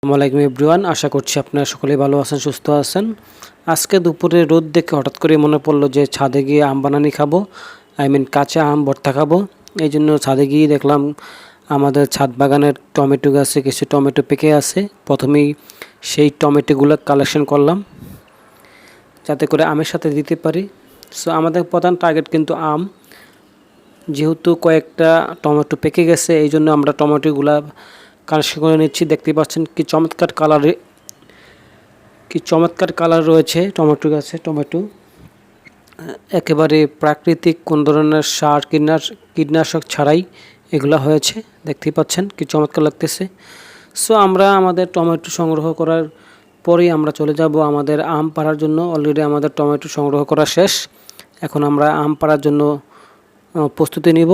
আসসালামু আলাইকুম এভরিওয়ান, আশা করছি আপনারা সকলেই ভালো আছেন, সুস্থ আছেন। আজকে দুপুরে রোদ দেখে হঠাৎ করে মনে পড়লো যে ছাদে গিয়ে আম বানানি খাবো, কাঁচা আম ভর্তা খাবো। এই জন্য ছাদে গিয়ে দেখলাম আমাদের ছাদ বাগানের টমেটো গাছে কিছু টমেটো পেকে আছে। প্রথমেই সেই টমেটোগুলো কালেকশন করলাম যাতে করে আমের সাথে দিতে পারি। সো আমাদের প্রধান টার্গেট কিন্তু আম। যেহেতু কয়েকটা টমেটো পেকে গেছে, এই জন্য আমরা টমেটোগুলা কালেকশন করে নিচ্ছি। দেখতে পাচ্ছেন কি চমৎকার কালার রয়েছে টমেটো গাছে। টমেটো একেবারে প্রাকৃতিক, কোন ধরনের সার কীটনাশক ছাড়াই এগুলা হয়েছে। দেখতেই পাচ্ছেন কি চমৎকার লাগতেছে। সো আমরা আমাদের টমেটো সংগ্রহ করার পরেই আমরা চলে যাব আমাদের আম পাড়ার জন্য। অলরেডি আমাদের টমেটো সংগ্রহ করা শেষ, এখন আমরা আম পাড়ার জন্য প্রস্তুতি নিব।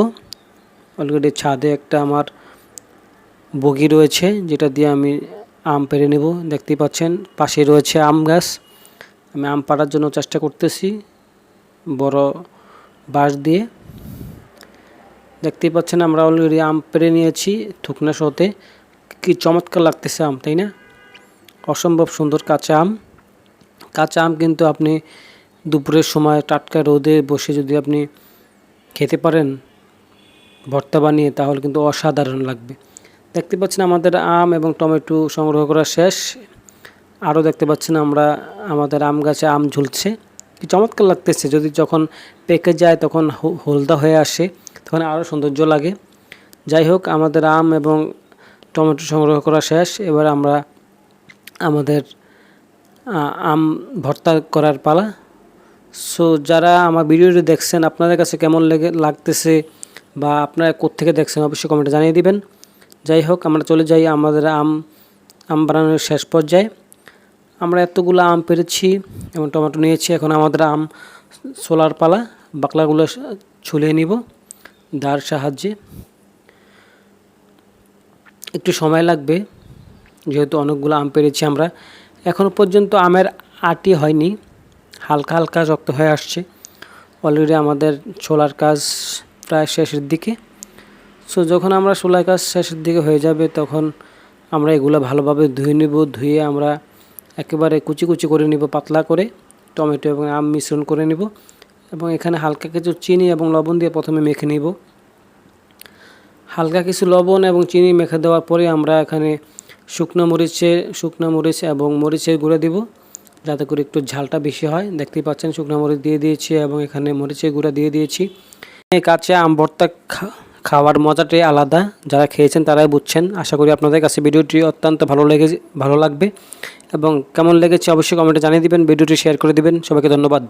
অলরেডি ছাদে একটা আমার বগি রয়েছে, যেটা দিয়ে আমি আম পেড়ে নেব। দেখতেই পাচ্ছেন পাশে রয়েছে আম গাছ। আমি আম পাড়ার জন্য চেষ্টা করতেছি বড় বাঁশ দিয়ে। দেখতেই পাচ্ছেন আমরা অলরেডি আম পেড়ে নিয়েছি থুকনা সহতে। কি চমৎকার লাগতেছে আম, তাই না? অসম্ভব সুন্দর কাঁচা আম। কাঁচা আম কিন্তু আপনি দুপুরের সময় টাটকা রোদে বসে যদি আপনি খেতে পারেন ভর্তা বানিয়ে, তাহলে কিন্তু অসাধারণ লাগবে। দেখতে পাচ্ছেন আমাদের আম এবং টমেটো সংগ্রহ করা শেষ। আরও দেখতে পাচ্ছেন আমরা আমাদের আম গাছে আম ঝুলছে, কি চমৎকার লাগতেছে। যদি যখন পেকে যায় তখন হলদা হয়ে আসে, তখন আরও সৌন্দর্য লাগে। যাই হোক, আমাদের আম এবং টমেটো সংগ্রহ করা শেষ। এবার আমরা আমাদের আম ভর্তা করার পালা। সো যারা আমার ভিডিওটি দেখছেন, আপনাদের কাছে কেমন লাগতেছে বা আপনারা কোত্থেকে দেখছেন অবশ্যই কমেন্টে জানিয়ে দিবেন। যাই হোক, আমরা চলে যাই আমাদের আম বানানোর শেষ পর্যায়ে। আমরা এতগুলো আম পেরেছি এবং টমেটো নিয়েছি। এখন আমাদের আম ছোলার পালা। বাকলাগুলো ছুলিয়ে নিব দার সাহায্যে। একটু সময় লাগবে যেহেতু অনেকগুলো আম পেরেছি আমরা। এখনও পর্যন্ত আমের আটি হয়নি, হালকা হালকা শক্ত হয়ে আসছে। অলরেডি আমাদের ছোলার কাজ প্রায় শেষের দিকে। সো যখন আমরা ছোলার কাজ শেষের দিকে হয়ে যাবে, তখন আমরা এগুলো ভালোভাবে ধুয়ে নিব। ধুয়ে আমরা একেবারে কুচি কুচি করে নিব, পাতলা করে টমেটো এবং আম মিশ্রণ করে নিব। এবং এখানে হালকা কিছু চিনি এবং লবণ দিয়ে প্রথমে মেখে নিব। হালকা কিছু লবণ এবং চিনি মেখে দেওয়ার পরে আমরা এখানে শুকনো মরিচ এবং মরিচের গুঁড়া দিব, যাতে করে একটু ঝালটা বেশি হয়। দেখতেই পাচ্ছেন শুকনো মরিচ দিয়ে দিয়েছি এবং এখানে মরিচের গুঁড়া দিয়ে দিয়েছি। এই কাঁচা আম ভর্তা খাওয়ার মজাটাই আলাদা। যারা খেয়েছেন তারাই বুঝছেন। আশা করি আপনাদের কাছে ভিডিওটি অত্যন্ত ভালো লাগবে এবং কেমন লেগেছে অবশ্যই কমেন্টে জানিয়ে দিবেন। ভিডিওটি শেয়ার করে দিবেন। সবাইকে ধন্যবাদ।